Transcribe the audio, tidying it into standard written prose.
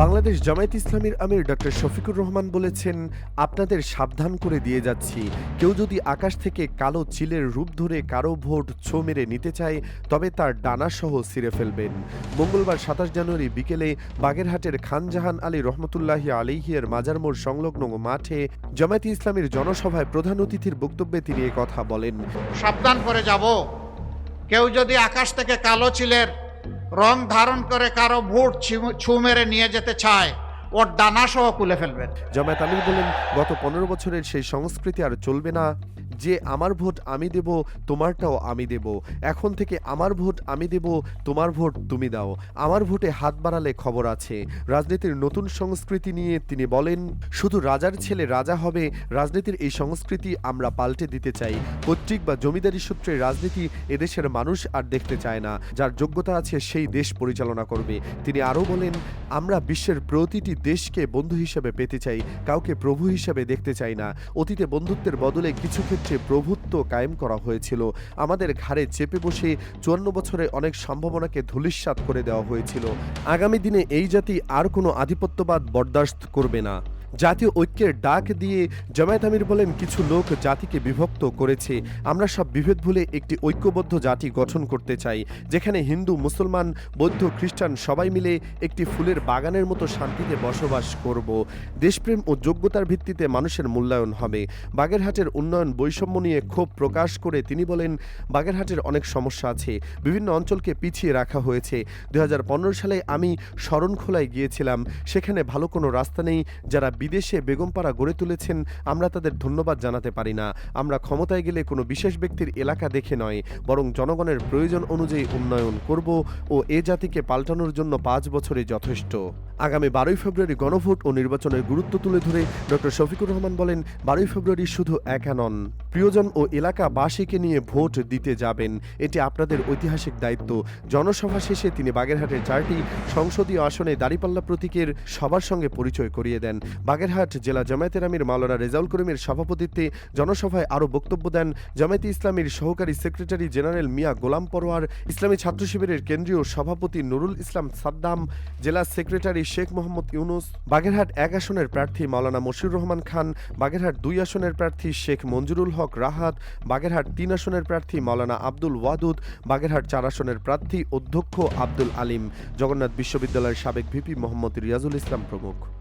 বাংলাদেশ জামায়াত ইসলামীর আমির ডক্টর শফিকুর রহমান বলেছেন, আপনাদের সাবধান করে দিয়ে যাচ্ছি, কেউ যদি আকাশ থেকে কালো চিলের রূপ ধরে কারো ভোট ছো মেরে নিতে চায় তবে তার ডানাসহ ছিঁড়ে ফেলবেন। মঙ্গলবার ২৭ জানুয়ারি বিকেলে বাগেরহাটের খানজাহান আলী রহমতুল্লাহি আলাইহির মাজার মোড় সংলগ্ন মাঠে জামায়াত ইসলামীর জনসভায় প্রধান অতিথির বক্তব্যে তিনি এ কথা বলেন। সাবধান করে যাব, কেউ যদি আকাশ থেকে কালো চিলের রং ধারণ করে কারো ভোট ছু মেরে নিয়ে যেতে চায়, ওর ডানা সহ খুলে ফেলবেন। জামায়াত আমির বলেন, গত ১৫ বছরের সেই সংস্কৃতি আর চলবে না যে আমার ভোট আমি দেব, তোমারটাও আমি দেব। এখন থেকে আমার ভোট আমি দেব, তোমার ভোট তুমি দাও। আমার ভোটে হাত বাড়ালে খবর আছে। রাজনীতির নতুন সংস্কৃতি নিয়ে তিনি বলেন, শুধু রাজার ছেলে রাজা হবে, রাজনীতির এই সংস্কৃতি আমরা পাল্টে দিতে চাই। পৈতৃক বা জমিদারি সূত্রে রাজনীতি এদেশের মানুষ আর দেখতে চায় না। যার যোগ্যতা আছে সেই দেশ পরিচালনা করবে। তিনি আরও বলেন, আমরা বিশ্বের প্রতিটি দেশকে বন্ধু হিসেবে পেতে চাই, কাউকে প্রভু হিসেবে দেখতে চাই না। অতীতে বন্ধুত্বের বদলে কিছু ক্ষেত্রে প্রভুত্ব কায়েম করা হয়েছিল। আমাদের ঘাড়ে চেপে বসে ৫৪ বছরে অনেক সম্ভাবনাকে ধূলিসাৎ করে দেওয়া হয়েছিল। আগামী দিনে এই জাতি আর কোনো আধিপত্যবাদ বরদাস্ত করবে না। জাতীয় ঐক্যের ডাক দিয়ে জামায়াত আমির বলেন, কিছু লোক জাতিকে বিভক্ত করেছে। আমরা সব বিভেদ ভুলে একটি ঐক্যবদ্ধ জাতি গঠন করতে চাই, যেখানে হিন্দু, মুসলমান, বৌদ্ধ, খ্রিস্টান সবাই মিলে একটি ফুলের বাগানের মতো শান্তিতে বসবাস করব। দেশপ্রেম ও যোগ্যতার ভিত্তিতে মানুষের মূল্যায়ন হবে। বাগেরহাটের উন্নয়ন বৈষম্য নিয়ে ক্ষোভ প্রকাশ করে তিনি বলেন, বাগেরহাটের অনেক সমস্যা আছে, বিভিন্ন অঞ্চলকে পিছিয়ে রাখা হয়েছে। ২০১৫ সালে আমি শরণখোলায় গিয়েছিলাম, সেখানে ভালো কোনো রাস্তা নেই। যারা বিদেশে বেগমপাড়া গড়ে তুলেছেন, আমরা তাদের ধন্যবাদ জানাতে পারি না। আমরা ক্ষমতায় গেলে কোনো বিশেষ ব্যক্তির এলাকা দেখে নয়, বরং জনগণের প্রয়োজন অনুযায়ী উন্নয়ন করব ও এ জাতিকে পাল্টানোর জন্য ৫ বছরই যথেষ্ট। আগামী ১২ই ফেব্রুয়ারি গণভোট ও নির্বাচনের গুরুত্ব তুলে ধরে ডক্টর শফিকুর রহমান বলেন, ১২ই ফেব্রুয়ারি শুধু একা নন, প্রিয়জন ও এলাকাবাসীকে নিয়ে ভোট দিতে যাবেন। এটি আপনাদের ঐতিহাসিক দায়িত্ব। জনসভা শেষে তিনি বাগেরহাটের ৪টি সংসদীয় আসনে দাঁড়িপাল্লা প্রতীকের সবার সঙ্গে পরিচয় করিয়ে দেন। বাগেরহাট জেলা জামায়াতের আমির মাওলানা রেজাউল করিমের সভাপতিত্বে জনসভায় আরও বক্তব্য দেন জামায়াতে ইসলামীর সহকারী সেক্রেটারি জেনারেল মিয়া গোলাম পরোয়ার, ইসলামী ছাত্র শিবিরের কেন্দ্রীয় সভাপতি নুরুল ইসলাম সাদ্দাম, জেলা সেক্রেটারি শেখ মোহাম্মদ ইউনুস, বাগেরহাট ১ আসনের প্রার্থী মাওলানা মশিউর রহমান খান, বাগেরহাট ২ আসনের প্রার্থী শেখ মঞ্জুরুল হক রাহাত, বাগেরহাট ৩ আসনের প্রার্থী মাওলানা আব্দুল ওয়াদুদ, বাগেরহাট ৪ আসনের প্রার্থী অধ্যক্ষ আব্দুল আলিম, জগন্নাথ বিশ্ববিদ্যালয়ের সাবেক ভিপি মোহাম্মদ রিয়াজুল ইসলাম প্রমুখ।